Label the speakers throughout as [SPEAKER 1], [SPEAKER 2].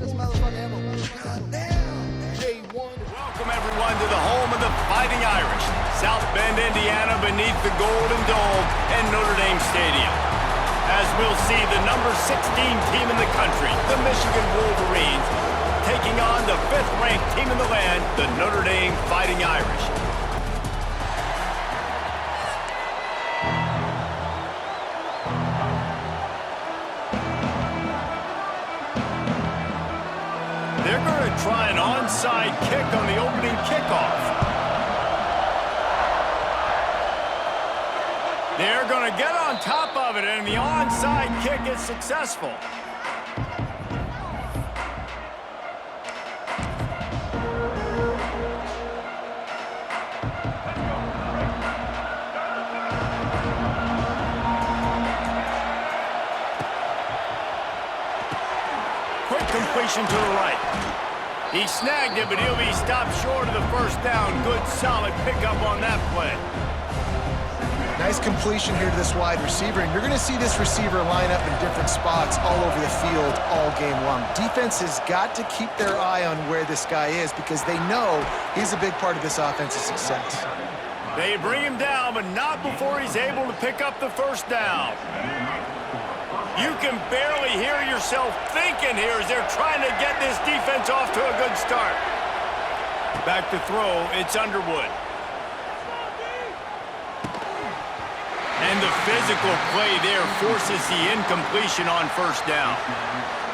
[SPEAKER 1] Welcome everyone to the home of the Fighting Irish, South Bend, Indiana, beneath the Golden Dome and Notre Dame Stadium. As we'll see, the number 16 team in the country, the Michigan Wolverines, taking on the 5th-ranked team in the land, the Notre Dame Fighting Irish. They're going to try an onside kick on the opening kickoff. They're going to get on top of it, and the onside kick is successful. Quick completion to the right. He snagged it, but he'll be stopped short of the first down. Good, solid pickup on that play.
[SPEAKER 2] Nice completion here to this wide receiver, and you're going to see this receiver line up in different spots all over the field all game long. Defense has got to keep their eye on where this guy is because they know he's a big part of this offensive success.
[SPEAKER 1] They bring him down, but not before he's able to pick up the first down. You can barely hear yourself thinking here as they're trying to get this defense off to a good start. Back to throw, it's Underwood. And the physical play there forces the incompletion on first down.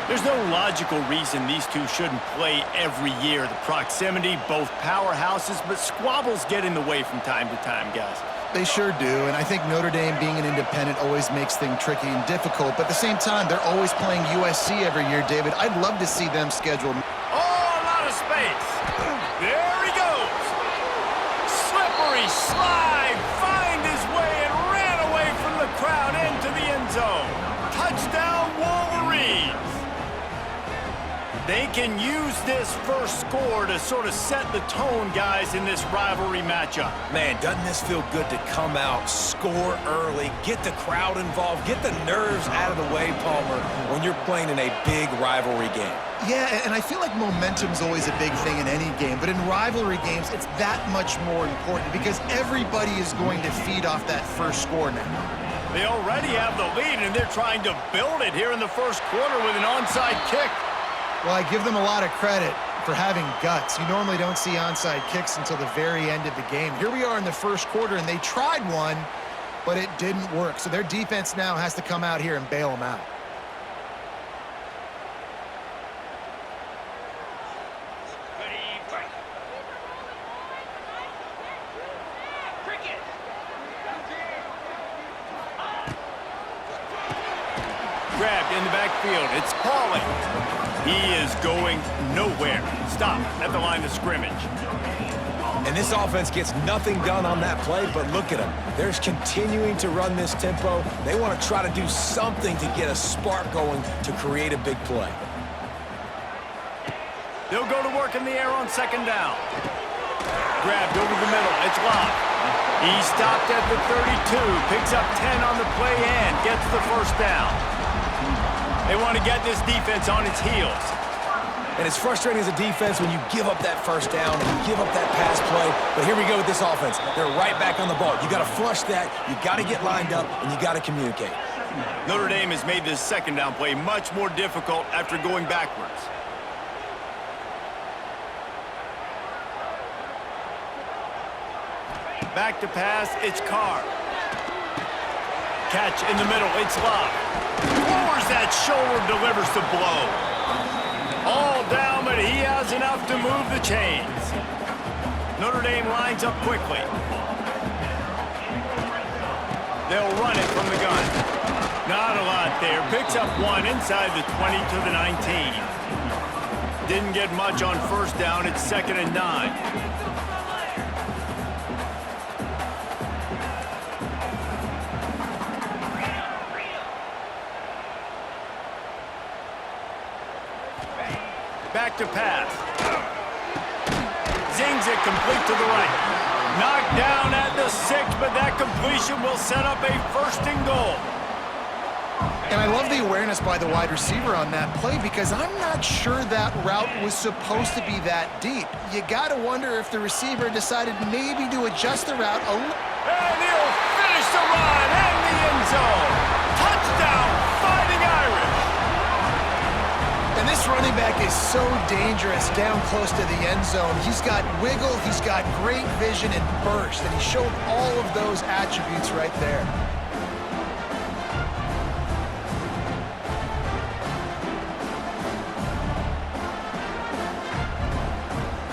[SPEAKER 1] There's no logical reason these two shouldn't play every year. The proximity, both powerhouses, but squabbles get in the way from time to time, guys.
[SPEAKER 2] They sure do, and I think Notre Dame being an independent always makes things tricky and difficult, but at the same time, they're always playing USC every year, David. I'd love to see them scheduled.
[SPEAKER 1] Oh, a lot of space. There he goes. Slippery slide, find his way and ran away from the crowd into the end zone. Touchdown, Wolverines. They can use this first score to sort of set the tone, guys, in this rivalry matchup.
[SPEAKER 3] Man, doesn't this feel good to come out, score early, get the crowd involved, get the nerves out of the way, Palmer, when you're playing in a big rivalry game?
[SPEAKER 2] Yeah, and I feel like momentum's always a big thing in any game, but in rivalry games, it's that much more important because everybody is going to feed off that first score now.
[SPEAKER 1] They already have the lead, and they're trying to build it here in the first quarter with an onside kick.
[SPEAKER 2] Well, I give them a lot of credit for having guts. You normally don't see onside kicks until the very end of the game. Here we are in the first quarter, and they tried one, but it didn't work. So their defense now has to come out here and bail them out.
[SPEAKER 1] Grabbed in the backfield. It's Pauling. He is going nowhere. Stop at the line of scrimmage.
[SPEAKER 3] And this offense gets nothing done on that play, but look at them. They're continuing to run this tempo. They want to try to do something to get a spark going to create a big play.
[SPEAKER 1] They'll go to work in the air on second down. Grabbed over the middle. It's Locke. He stopped at the 32, picks up 10 on the play and gets the first down. They want to get this defense on its heels.
[SPEAKER 3] And it's frustrating as a defense when you give up that first down and you give up that pass play. But here we go with this offense. They're right back on the ball. You got to flush that, you got to get lined up, and you got to communicate.
[SPEAKER 1] Notre Dame has made this second down play much more difficult after going backwards. Back to pass, it's Carr. Catch in the middle, it's Locke. Lowers that shoulder, delivers the blow. All down, but he has enough to move the chains. Notre Dame lines up quickly. They'll run it from the gun. Not a lot there. Picks up one inside the 20 to the 19. Didn't get much on first down. It's 2nd and 9. Back to pass. Zings it complete to the right. Knocked down at the 6, but that completion will set up a 1st and goal.
[SPEAKER 2] And I love the awareness by the wide receiver on that play because I'm not sure that route was supposed to be that deep. You got to wonder if the receiver decided maybe to adjust the route a little.
[SPEAKER 1] And he'll finish the run in the end zone. Touchdown, Fighting Irish.
[SPEAKER 2] And this running back is so dangerous down close to the end zone. He's got wiggle, he's got great vision and burst, and he showed all of those attributes right there.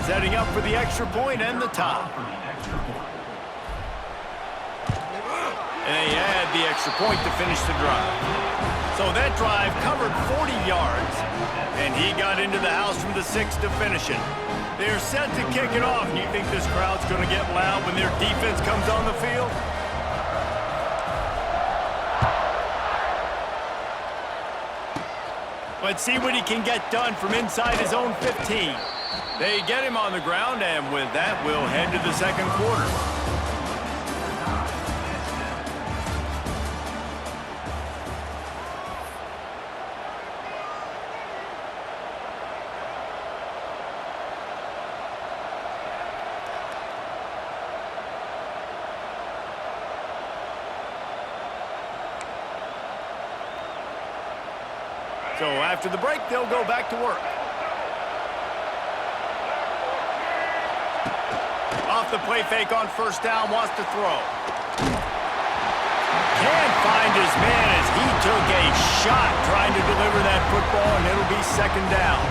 [SPEAKER 1] Setting up for the extra point and the tie. And they add the extra point to finish the drive. So that drive covered 40 yards, and he got into the house from the 6 to finish it. They're set to kick it off. Do you think this crowd's going to get loud when their defense comes on the field? Let's see what he can get done from inside his own 15. They get him on the ground, and with that, we'll head to the second quarter. So after the break, they'll go back to work. Off the play fake on first down, wants to throw. Can't find his man as he took a shot trying to deliver that football, and it'll be second down.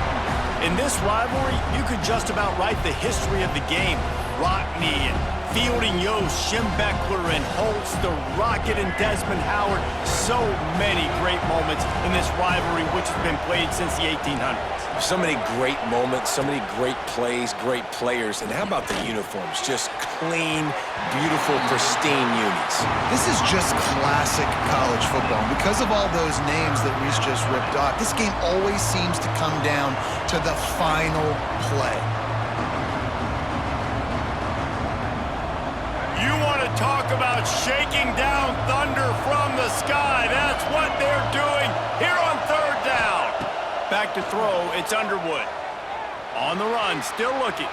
[SPEAKER 1] In this rivalry, you could just about write the history of the game. Rockne and Fielding Yost, Schembechler and Holtz, the Rocket and Desmond Howard. So many great moments in this rivalry, which has been played since the 1800s.
[SPEAKER 3] So many great moments, so many great plays, great players. And how about the uniforms? Just clean, beautiful, pristine unis.
[SPEAKER 2] This is just classic college football. Because of all those names that Reese just ripped off, this game always seems to come down to the final play.
[SPEAKER 1] You want to talk about shaking down thunder from the sky. That's what they're doing here on third down. Back to throw, it's Underwood. On the run, still looking.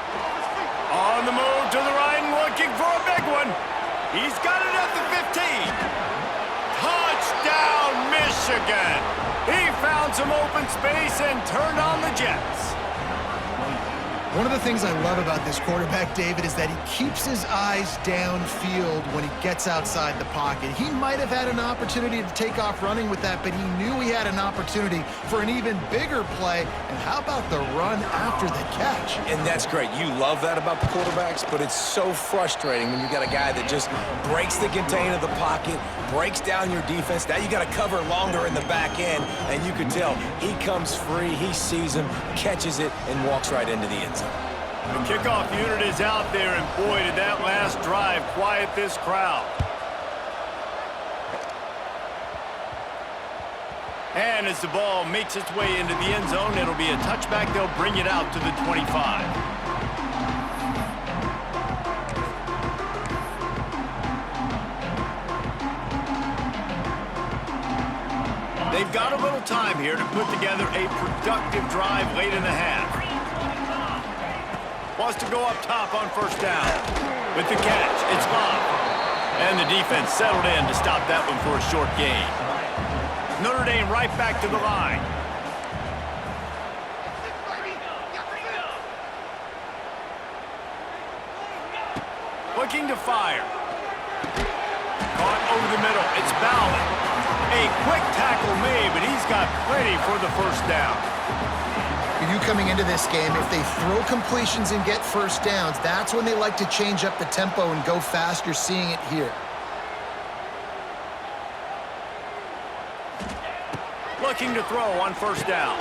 [SPEAKER 1] On the move to the right and looking for a big one. He's got it at the 15. Touchdown, Michigan. He found some open space and turned on the Jets.
[SPEAKER 2] One of the things I love about this quarterback, David, is that he keeps his eyes downfield when he gets outside the pocket. He might have had an opportunity to take off running with that, but he knew he had an opportunity for an even bigger play. And how about the run after the catch?
[SPEAKER 3] And that's great. You love that about the quarterbacks, but it's so frustrating when you got a guy that just breaks the contain of the pocket, breaks down your defense. Now you got to cover longer in the back end, and you can tell he comes free, he sees him, catches it, and walks right into the end zone.
[SPEAKER 1] The kickoff unit is out there, and boy, did that last drive quiet this crowd. And as the ball makes its way into the end zone, it'll be a touchback. They'll bring it out to the 25. They've got a little time here to put together a productive drive late in the half. Wants to go up top on first down. With the catch, it's Bob. And the defense settled in to stop that one for a short gain. Notre Dame right back to the line. Looking to fire. Caught over the middle. It's Bowman. A quick tackle made, but he's got plenty for the first down.
[SPEAKER 2] You coming into this game, if they throw completions and get first downs, that's when they like to change up the tempo and go fast. You're seeing it here.
[SPEAKER 1] Looking to throw on first down.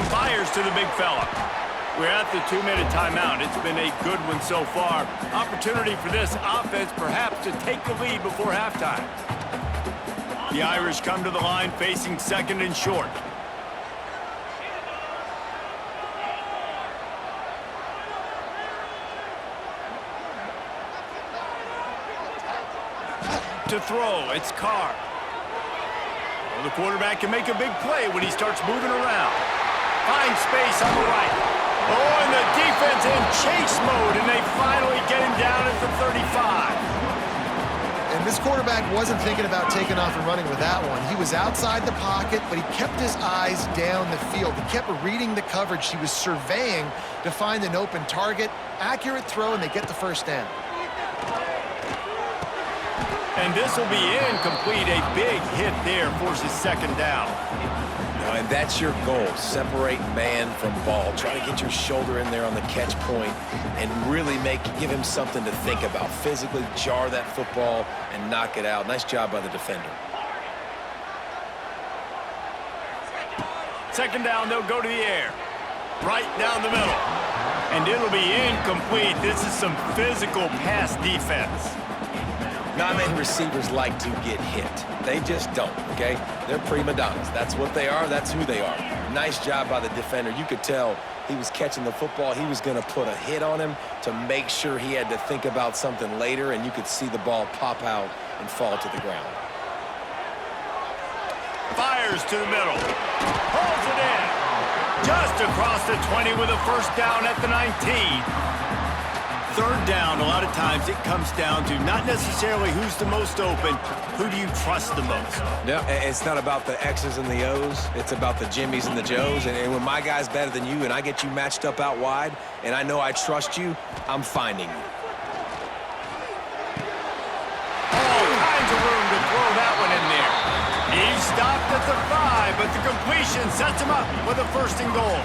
[SPEAKER 1] Fires to the big fella. We're at the 2-minute timeout. It's been a good one so far. Opportunity for this offense perhaps to take the lead before halftime. The Irish come to the line facing second and short. To throw, it's Carr. Well, the quarterback can make a big play when he starts moving around. Finds space on the right. Oh, and the defense in chase mode, and they finally get him down at the 35.
[SPEAKER 2] And this quarterback wasn't thinking about taking off and running with that one. He was outside the pocket, but he kept his eyes down the field. He kept reading the coverage. He was surveying to find an open target. Accurate throw, and they get the first down.
[SPEAKER 1] And this will be incomplete. A big hit there forces second down.
[SPEAKER 3] And that's your goal. Separate man from ball. Try to get your shoulder in there on the catch point and really give him something to think about. Physically jar that football and knock it out. Nice job by the defender.
[SPEAKER 1] Second down, they'll go to the air. Right down the middle. And it'll be incomplete. This is some physical pass defense.
[SPEAKER 3] Not many receivers like to get hit. They just don't, okay? They're prima donnas. That's what they are. That's who they are. Nice job by the defender. You could tell he was catching the football. He was going to put a hit on him to make sure he had to think about something later, and you could see the ball pop out and fall to the ground.
[SPEAKER 1] Fires to the middle. Holds it in. Just across the 20 with a first down at the 19. Third down, a lot of times it comes down to not necessarily who's the most open, who do you trust the most?
[SPEAKER 3] No, it's not about the X's and the O's. It's about the Jimmys and the Joes. And when my guy's better than you and I get you matched up out wide and I know I trust you, I'm finding you.
[SPEAKER 1] All kinds of room to throw that one in there. He stopped at the 5, but the completion sets him up with a first and goal.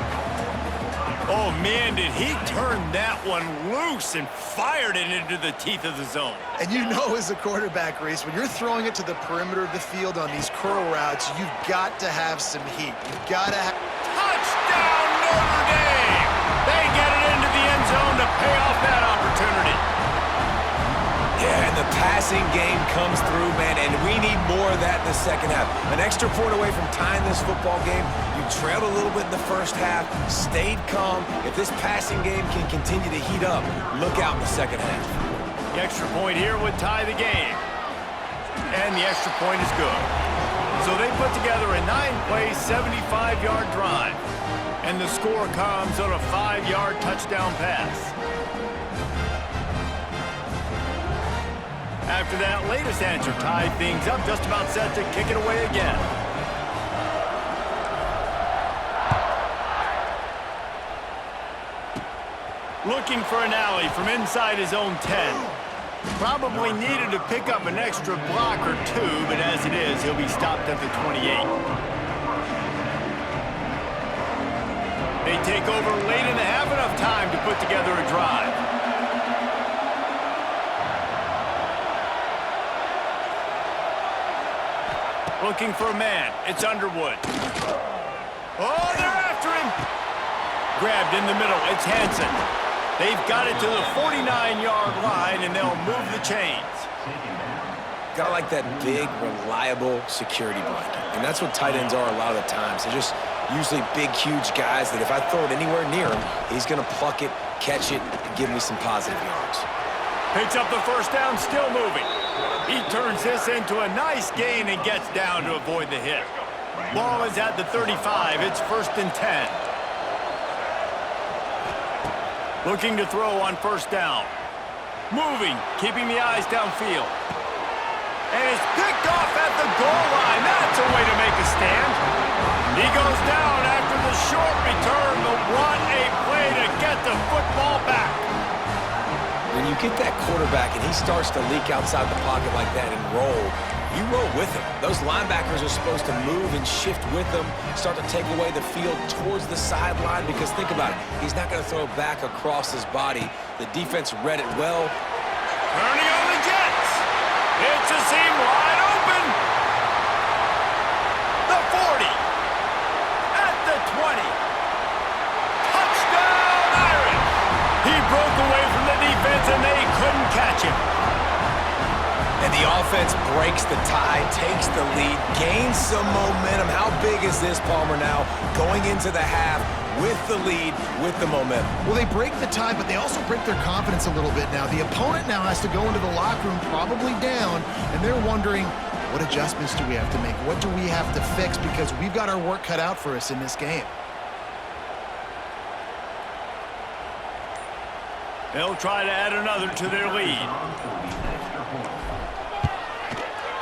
[SPEAKER 1] Oh, man, did he turn that one loose and fired it into the teeth of the zone.
[SPEAKER 2] And you know as a quarterback, Reese, when you're throwing it to the perimeter of the field on these curl routes, you've got to have some heat. You've got to have...
[SPEAKER 1] Touchdown, Notre Dame! They get it into the end zone to pay off that opportunity.
[SPEAKER 3] Yeah, and the passing game comes through, man, and we need more of that in the second half. An extra point away from tying this football game. You trailed a little bit in the first half, stayed calm. If this passing game can continue to heat up, look out in the second half.
[SPEAKER 1] The extra point here would tie the game. And the extra point is good. So they put together a 9-play, 75-yard drive. And the score comes on a 5-yard touchdown pass. After that latest answer tied things up, just about set to kick it away again. Looking for an alley from inside his own 10. Probably needed to pick up an extra block or two, but as it is, he'll be stopped at the 28. They take over late in the half, enough time to put together a drive. Looking for a man. It's Underwood. Oh, they're after him. Grabbed in the middle. It's Hansen. They've got it to the 49-yard line, and they'll move the chains.
[SPEAKER 3] Got like that big, reliable security blanket. And that's what tight ends are a lot of the times. They're just usually big, huge guys that if I throw it anywhere near him, he's going to pluck it, catch it, and give me some positive yards.
[SPEAKER 1] Picks up the first down, still moving. He turns this into a nice gain and gets down to avoid the hit. Ball is at the 35. It's 1st and 10. Looking to throw on first down. Moving, keeping the eyes downfield. And it's picked off at the goal line. That's a way to make a stand. He goes down after the short return, but what a play to get the football back.
[SPEAKER 3] When you get that quarterback and he starts to leak outside the pocket like that and roll, you roll with him. Those linebackers are supposed to move and shift with him, start to take away the field towards the sideline, because think about it, he's not going to throw it back across his body. The defense read it well.
[SPEAKER 1] Turning on the Jets. It's a seam wide open. The 40. At the 20. Touchdown, Irish. He broke away from the defense and they couldn't catch him.
[SPEAKER 3] And the offense breaks the tie, takes the lead, gains some momentum. How big is this, Palmer, now going into the half with the lead, with the momentum?
[SPEAKER 2] Well, they break the tie, but they also break their confidence a little bit now. The opponent now has to go into the locker room probably down, and they're wondering, What adjustments do we have to make? What do we have to fix? Because we've got our work cut out for us in this game.
[SPEAKER 1] They'll try to add another to their lead.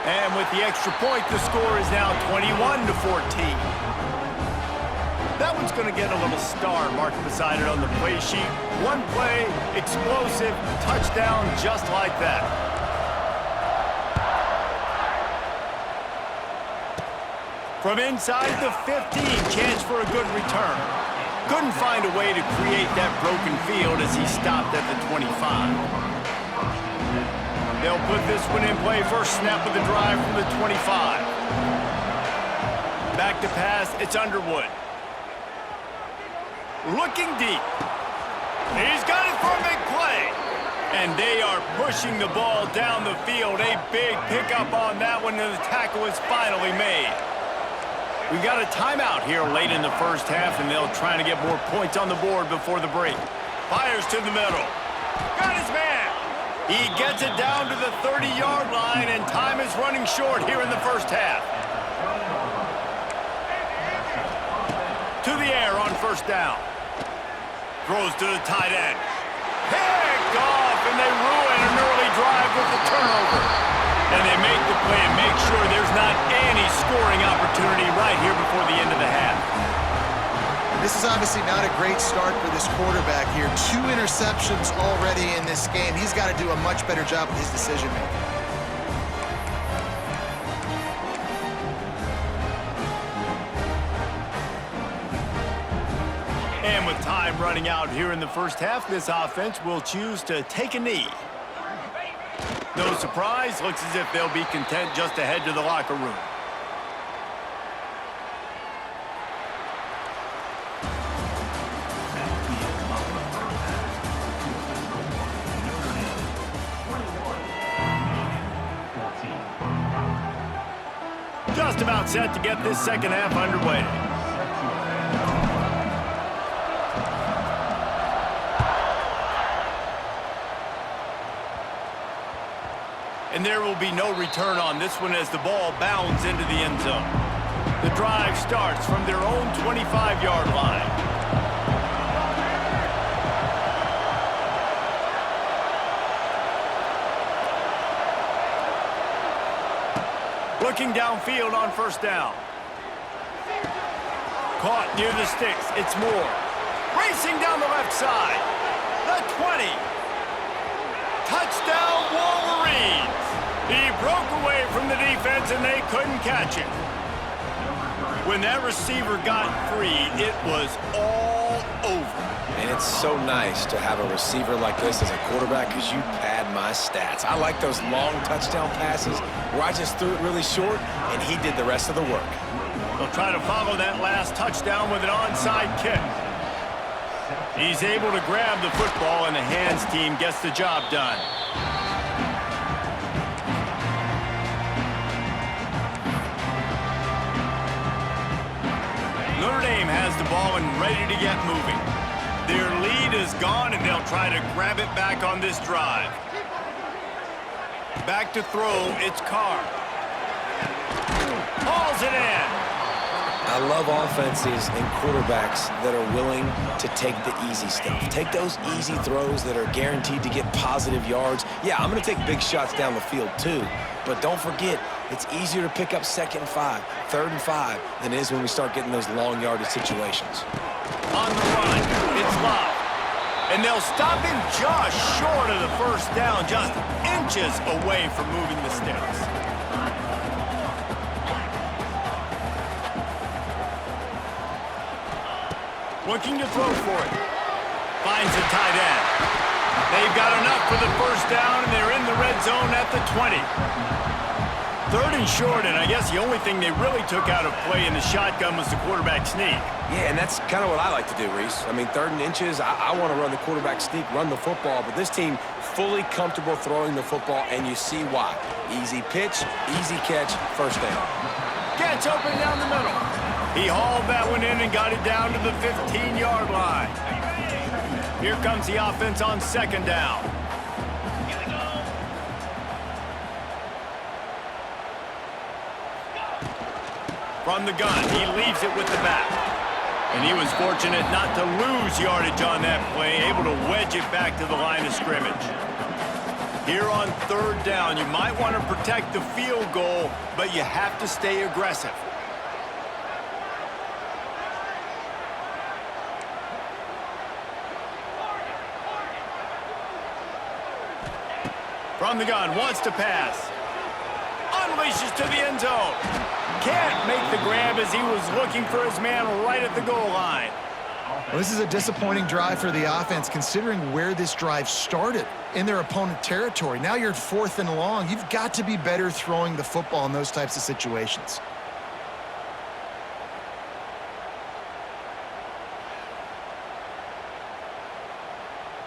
[SPEAKER 1] And with the extra point, the score is now 21-14. That one's going to get a little star marked beside it on the play sheet. One play, explosive, touchdown just like that. From inside the 15, chance for a good return. Couldn't find a way to create that broken field as he stopped at the 25. They'll put this one in play. First snap of the drive from the 25. Back to pass, it's Underwood. Looking deep. He's got it for a big play. And they are pushing the ball down the field. A big pickup on that one, and the tackle is finally made. We've got a timeout here late in the first half, and they'll try to get more points on the board before the break. Fires to the middle. Got his man. He gets it down to the 30-yard line, and time is running short here in the first half. To the air on first down. Throws to the tight end. Picked off, and they ruin an early drive with the turnover. And they make the play and make sure there's not any scoring opportunity right here before the end of the half.
[SPEAKER 2] This is obviously not a great start for this quarterback here. 2 interceptions already in this game. He's got to do a much better job with his decision-making.
[SPEAKER 1] And with time running out here in the first half, this offense will choose to take a knee. No surprise, looks as if they'll be content just to head to the locker room. Just about set to get this second half underway. And there will be no return on this one as the ball bounds into the end zone. The drive starts from their own 25-yard line. Looking downfield on first down. Caught near the sticks. It's Moore. Racing down the left side. The 20. Touchdown, Wolverines. He broke away from the defense, and they couldn't catch him. When that receiver got free, it was all over.
[SPEAKER 3] And it's so nice to have a receiver like this as a quarterback because you pad my stats. I like those long touchdown passes where I just threw it really short, and he did the rest of the work.
[SPEAKER 1] They'll try to follow that last touchdown with an onside kick. He's able to grab the football, and the hands team gets the job done. Notre Dame has the ball and ready to get moving. Their lead is gone, and they'll try to grab it back on this drive. Back to throw, it's Carr. Hauls it in.
[SPEAKER 3] I love offenses and quarterbacks that are willing to take the easy stuff. Take those easy throws that are guaranteed to get positive yards. Yeah, I'm going to take big shots down the field too, but don't forget, it's easier to pick up 2nd and 5, 3rd and 5 than it is when we start getting those long yardage situations.
[SPEAKER 1] On the run, it's Love. And they'll stop him just short of the first down, just inches away from moving the sticks. Looking to throw for it. Finds a tight end. They've got enough for the first down, and they're in the red zone at the 20. 3rd and short, and I guess the only thing they really took out of play in the shotgun was the quarterback sneak.
[SPEAKER 3] Yeah, and that's kind of what I like to do, Reese. I mean, 3rd and inches, I want to run the quarterback sneak, run the football, but this team fully comfortable throwing the football, and you see why. Easy pitch, easy catch, first down.
[SPEAKER 1] Gets open down the middle. He hauled that one in and got it down to the 15-yard line. Here comes the offense on 2nd down. From the gun, he leaves it with the back. And he was fortunate not to lose yardage on that play, able to wedge it back to the line of scrimmage. Here on third down, you might want to protect the field goal, but you have to stay aggressive. From the gun, wants to pass. Unleashes to the end zone. Can't make the grab as he was looking for his man right at the goal line.
[SPEAKER 2] Well, this is a disappointing drive for the offense, considering where this drive started, in their opponent territory. Now you're at 4th and long. You've got to be better throwing the football in those types of situations.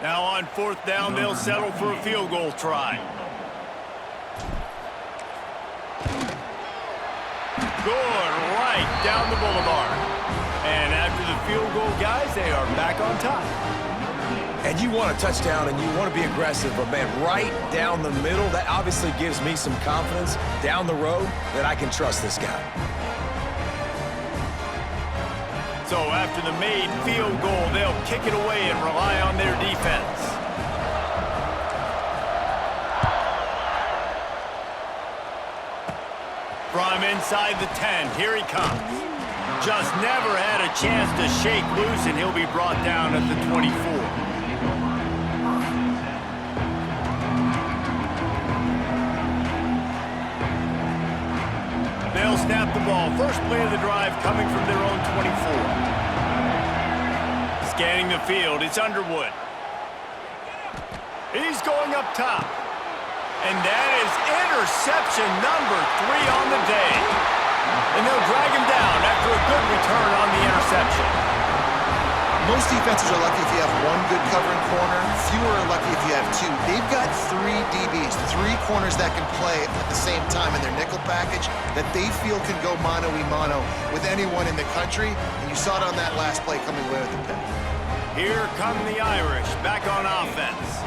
[SPEAKER 1] Now on 4th down, they'll settle for a field goal try. Good, right down the boulevard. And after the field goal, guys, they are back on top.
[SPEAKER 3] And you want a touchdown and you want to be aggressive, but man, right down the middle, that obviously gives me some confidence down the road that I can trust this guy.
[SPEAKER 1] So after the made field goal, they'll kick it away and rely on their defense. From inside the 10, here he comes. Just never had a chance to shake loose, and he'll be brought down at the 24. They'll snap the ball. First play of the drive coming from their own 24. Scanning the field, it's Underwood. He's going up top. And that is interception number 3 on the day. And they'll drag him down after a good return on the interception.
[SPEAKER 2] Most defenses are lucky if you have one good covering corner. Fewer are lucky if you have 2. They've got 3 DBs, 3 corners that can play at the same time in their nickel package that they feel can go mano-a-mano with anyone in the country. And you saw it on that last play coming away with the pick.
[SPEAKER 1] Here come the Irish back on offense.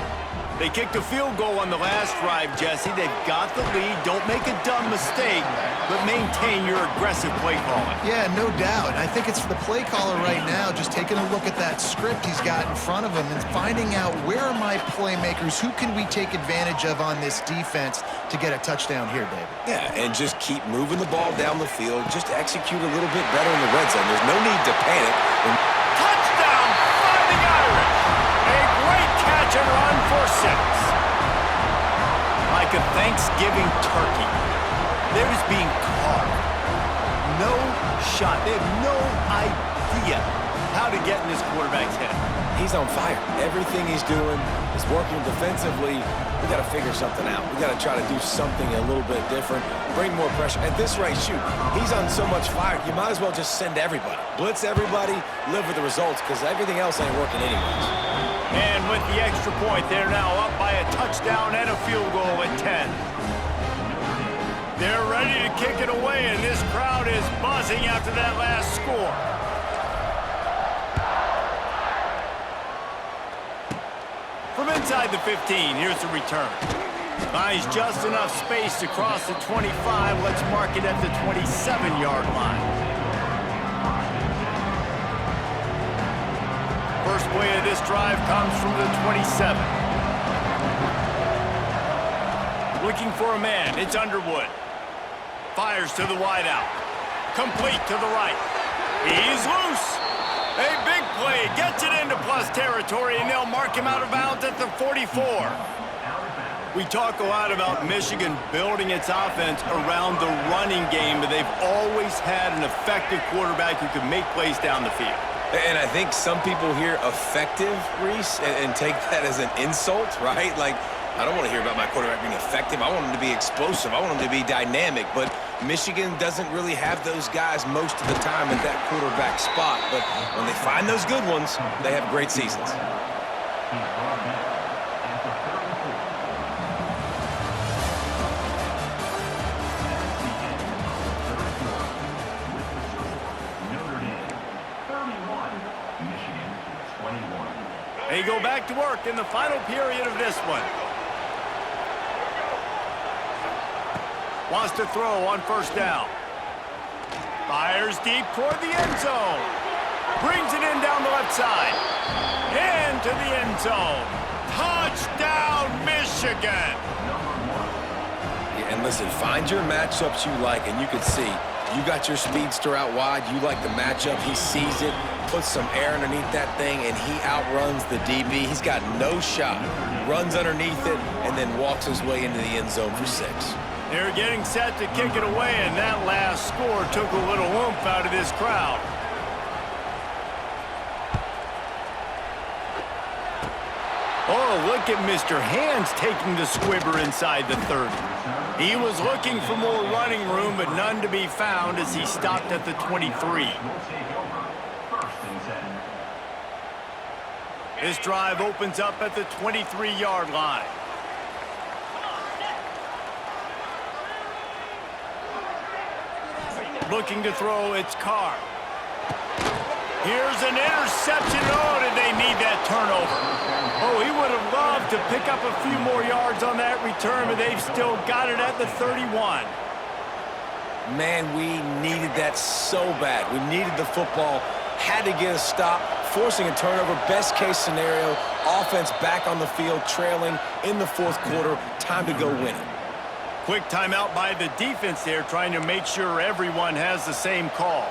[SPEAKER 1] They kicked a field goal on the last drive, Jesse. They've got the lead. Don't make a dumb mistake, but maintain your aggressive play calling.
[SPEAKER 2] Yeah, no doubt. I think it's the play caller right now just taking a look at that script he's got in front of him and finding out where are my playmakers, who can we take advantage of on this defense to get a touchdown here, David.
[SPEAKER 3] Yeah, and just keep moving the ball down the field. Just execute a little bit better in the red zone. There's no need to panic.
[SPEAKER 1] Touchdown, Fighting Irish! A great catch and run for 6. Like a Thanksgiving turkey. They're just being carved. No shot. They have no idea how to get in this quarterback's head.
[SPEAKER 3] He's on fire. Everything he's doing is working defensively. We got to figure something out. We got to try to do something a little bit different. Bring more pressure. At this rate, shoot, he's on so much fire, you might as well just send everybody. Blitz everybody, live with the results, because everything else ain't working anyways.
[SPEAKER 1] And with the extra point, they're now up by a touchdown and a field goal at 10. They're ready to kick it away, and this crowd is buzzing after that last score. From inside the 15, here's the return. Buys just enough space to cross the 25. Let's mark it at the 27-yard line. First play of this drive comes from the 27. Looking for a man, it's Underwood. Fires to the wideout. Complete to the right. He's loose. A big play, gets it into plus territory, and they'll mark him out of bounds at the 44. We talk a lot about Michigan building its offense around the running game, but they've always had an effective quarterback who can make plays down the field.
[SPEAKER 3] And I think some people hear effective, Reese, and take that as an insult, right? Like, I don't want to hear about my quarterback being effective. I want him to be explosive. I want him to be dynamic. But Michigan doesn't really have those guys most of the time at that quarterback spot. But when they find those good ones, they have great seasons.
[SPEAKER 1] They go back to work in the final period of this one. Wants to throw on first down. Fires deep toward the end zone. Brings it in down the left side. Into the end zone. Touchdown, Michigan!
[SPEAKER 3] Yeah, and listen, find your matchups you like, and you can see you got your speedster out wide. You like the matchup. He sees it, puts some air underneath that thing, and he outruns the DB. He's got no shot. Runs underneath it, and then walks his way into the end zone for 6.
[SPEAKER 1] They're getting set to kick it away, and that last score took a little oomph out of this crowd. Oh, look at Mr. Hands taking the squibber inside the 30. He was looking for more running room, but none to be found as he stopped at the 23. This drive opens up at the 23-yard line. Looking to throw, it's Carr. Here's an interception. Oh, did they need that turnover? Oh, he would have loved to pick up a few more yards on that return, but they've still got it at the 31.
[SPEAKER 3] Man, we needed that so bad. We needed the football, had to get a stop, forcing a turnover. Best case scenario, offense back on the field, trailing in the 4th quarter. Time to go win it.
[SPEAKER 1] Quick timeout by the defense there, trying to make sure everyone has the same call.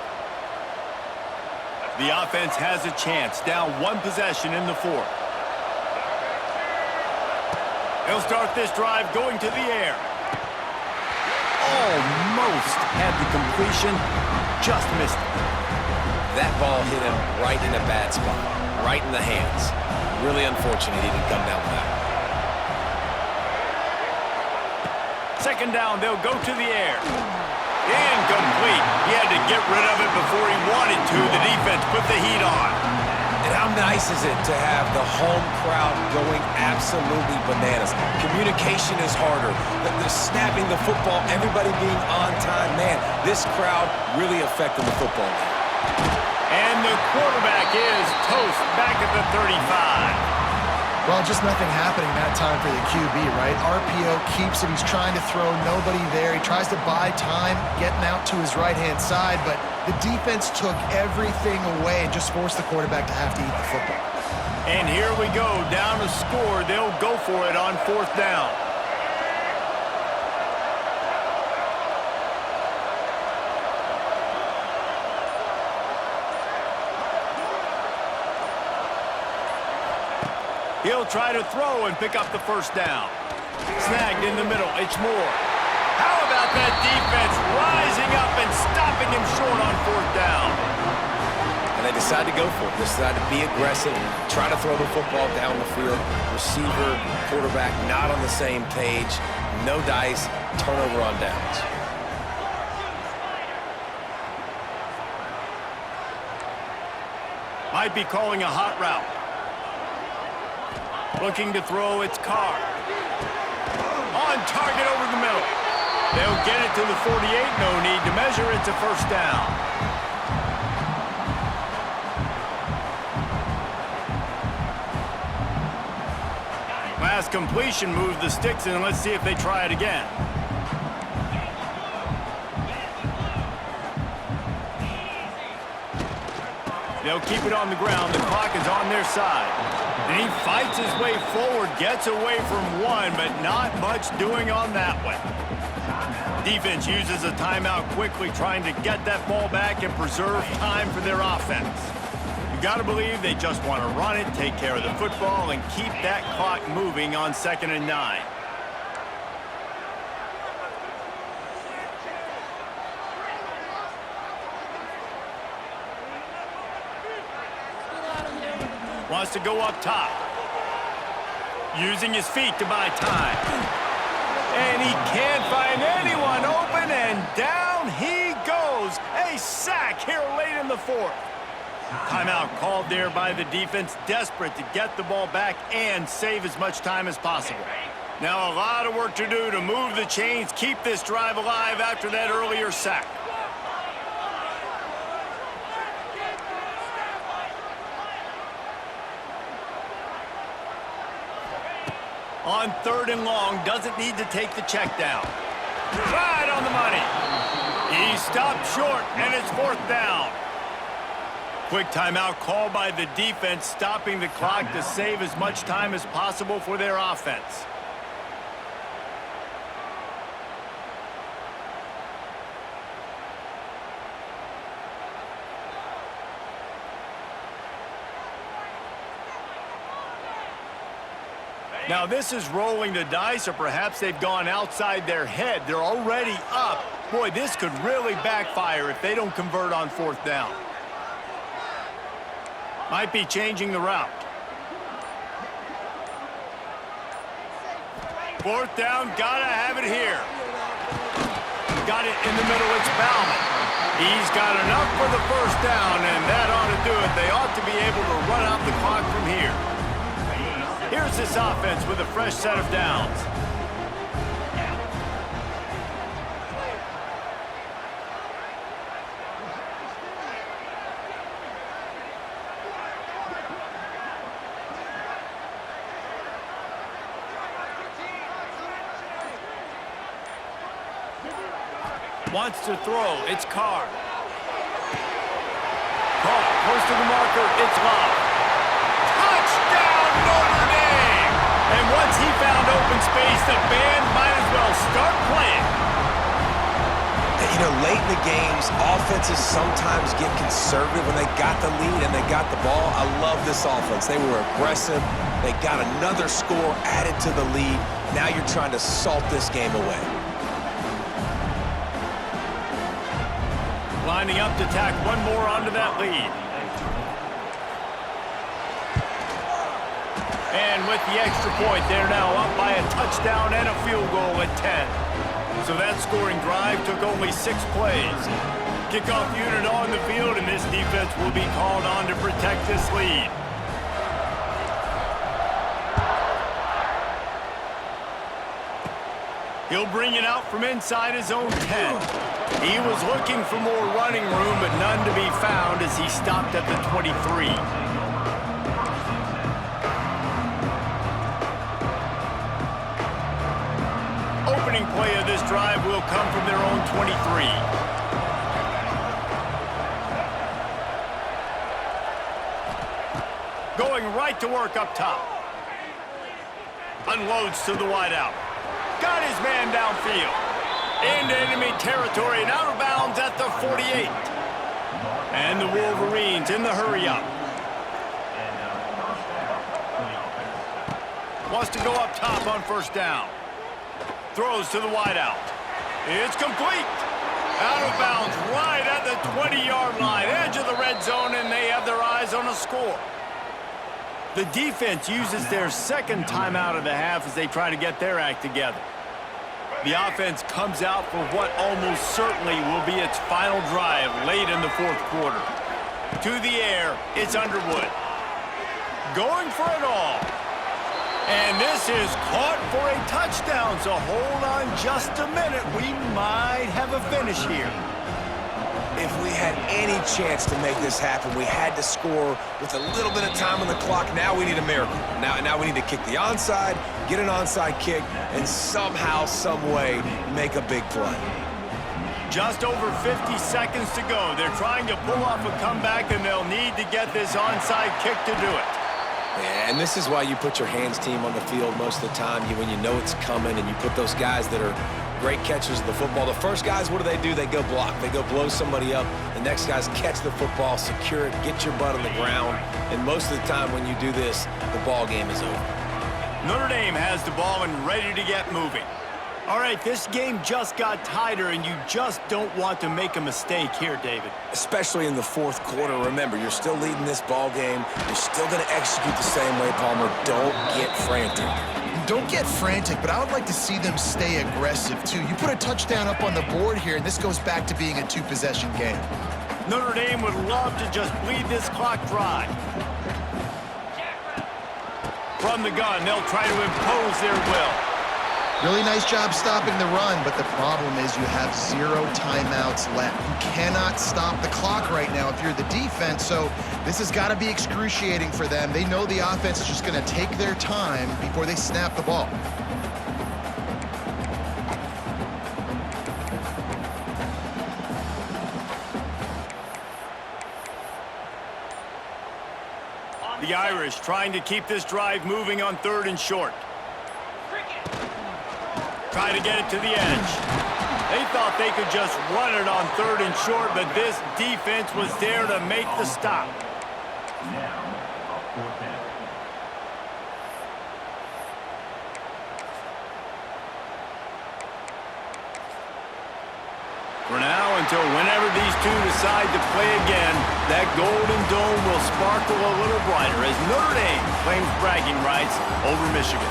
[SPEAKER 1] The offense has a chance, down 1 possession in the 4th. He'll start this drive going to the air. Almost had the completion, just missed it.
[SPEAKER 3] That ball hit him right in a bad spot, right in the hands. Really unfortunate he didn't come down with that.
[SPEAKER 1] 2nd down, they'll go to the air. Incomplete. He had to get rid of it before he wanted to. The defense put the heat on.
[SPEAKER 3] And how nice is it to have the home crowd going absolutely bananas? Communication is harder. The snapping the football, everybody being on time. Man, this crowd really affected the football game.
[SPEAKER 1] And the quarterback is toast back at the 35.
[SPEAKER 2] Well, just nothing happening that time for the QB, right? RPO keeps it. He's trying to throw, nobody there. He tries to buy time, getting out to his right-hand side, but the defense took everything away and just forced the quarterback to have to eat the football.
[SPEAKER 1] And here we go, down a score. They'll go for it on 4th down. He'll try to throw and pick up the 1st down. Snagged in the middle, it's Moore. How about that defense rising up and stopping him short on 4th down?
[SPEAKER 3] And they decide to go for it. They decide to be aggressive, try to throw the football down the field. Receiver, quarterback not on the same page. No dice, turnover on downs.
[SPEAKER 1] Might be calling a hot route. Looking to throw, it's Carr. On target over the middle. They'll get it to the 48, no need to measure, it's a 1st down. Last completion moved the sticks in, and let's see if they try it again. They'll keep it on the ground, the clock is on their side. And he fights his way forward, gets away from 1, but not much doing on that one. Defense uses a timeout quickly, trying to get that ball back and preserve time for their offense. You got to believe they just want to run it, take care of the football, and keep that clock moving on 2nd and 9. Wants to go up top. Using his feet to buy time. And he can't find anyone open, and down he goes. A sack here late in the 4th. Timeout called there by the defense, desperate to get the ball back and save as much time as possible. Now a lot of work to do to move the chains, keep this drive alive after that earlier sack. On 3rd and long, doesn't need to take the check down. Right on the money. He stopped short, and it's fourth down. Quick timeout called by the defense, stopping the clock to save as much time as possible for their offense. Now this is rolling the dice, or perhaps they've gone outside their head. They're already up. Boy, this could really backfire if they don't convert on fourth down. Might be changing the route. Fourth down, gotta have it here. Got it in the middle, it's Bauman. He's got enough for the first down, and that ought to do it. They ought to be able to run out the clock from here. Here's this offense with a fresh set of downs. Wants to throw. It's Carr. Caught. Close to the marker. It's Love. Touchdown, Notre Dame! And once he found open space, the band might as well start playing.
[SPEAKER 3] You know, late in the games, offenses sometimes get conservative when they got the lead and they got the ball. I love this offense. They were aggressive. They got another score added to the lead. Now you're trying to salt this game away.
[SPEAKER 1] Lining up to tack one more onto that lead. And with the extra point, they're now up by a touchdown and a field goal at 10. So that scoring drive took only 6 plays. Kickoff unit on the field, and this defense will be called on to protect this lead. He'll bring it out from inside his own 10. He was looking for more running room, but none to be found as he stopped at the 23. Opening play of this drive will come from their own 23. Going right to work up top. Unloads to the wideout. Got his man downfield. Into enemy territory and out of bounds at the 48. And the Wolverines in the hurry-up. Wants to go up top on first down. Throws to the wideout. It's complete. Out of bounds right at the 20-yard line. Edge of the red zone, and they have their eyes on a score. The defense uses their second timeout of the half as they try to get their act together. The offense comes out for what almost certainly will be its final drive late in the fourth quarter. To the air, it's Underwood. Going for it all. And this is caught for a touchdown, so hold on just a minute. We might have a finish here.
[SPEAKER 3] If we had any chance to make this happen, we had to score with a little bit of time on the clock. Now we need a miracle. Now we need to kick the onside, get an onside kick, and somehow, some way, make a big play.
[SPEAKER 1] Just over 50 seconds to go. They're trying to pull off a comeback, and they'll need to get this onside kick to do it.
[SPEAKER 3] Yeah, and this is why you put your hands team on the field most of the time, when you know it's coming, and you put those guys that are great catchers of the football. The first guys, what do? They go block. They go blow somebody up. The next guys catch the football, secure it, get your butt on the ground. And most of the time when you do this, the ball game is over.
[SPEAKER 1] Notre Dame has the ball and ready to get moving. All right, this game just got tighter, and you just don't want to make a mistake here, David.
[SPEAKER 3] Especially in the fourth quarter. Remember, you're still leading this ball game. You're still going to execute the same way, Palmer. Don't get frantic.
[SPEAKER 2] Don't get frantic, but I would like to see them stay aggressive, too. You put a touchdown up on the board here, and this goes back to being a two-possession game.
[SPEAKER 1] Notre Dame would love to just bleed this clock dry. From the gun, they'll try to impose their will.
[SPEAKER 2] Really nice job stopping the run, but the problem is you have 0 timeouts left. You cannot stop the clock right now if you're the defense, so this has got to be excruciating for them. They know the offense is just going to take their time before they snap the ball.
[SPEAKER 1] The Irish trying to keep this drive moving on 3rd and short. Try to get it to the edge. They thought they could just run it on 3rd and short, but this defense was there to make the stop. For now, until whenever these two decide to play again, that Golden Dome will sparkle a little brighter as Notre Dame claims bragging rights over Michigan.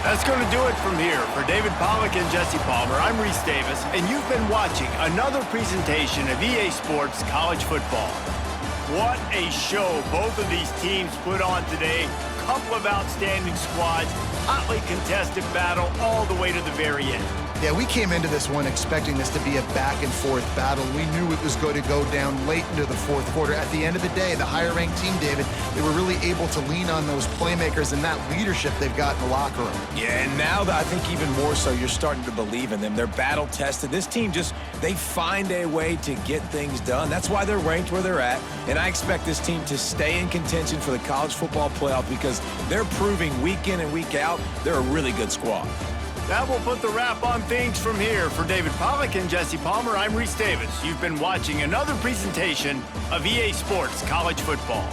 [SPEAKER 1] That's going to do it from here. For David Pollack and Jesse Palmer, I'm Reese Davis, and you've been watching another presentation of EA Sports College Football. What a show both of these teams put on today. Couple of outstanding squads, hotly contested battle all the way to the very end.
[SPEAKER 2] Yeah, we came into this one expecting this to be a back-and-forth battle. We knew it was going to go down late into the 4th quarter. At the end of the day, the higher-ranked team, David, they were really able to lean on those playmakers and that leadership they've got in the locker room.
[SPEAKER 3] Yeah, and now I think even more so, you're starting to believe in them. They're battle-tested. This team they find a way to get things done. That's why they're ranked where they're at, and I expect this team to stay in contention for the college football playoff because they're proving week in and week out they're a really good squad.
[SPEAKER 1] That will put the wrap on things from here. For David Pollack and Jesse Palmer, I'm Reese Davis. You've been watching another presentation of EA Sports College Football.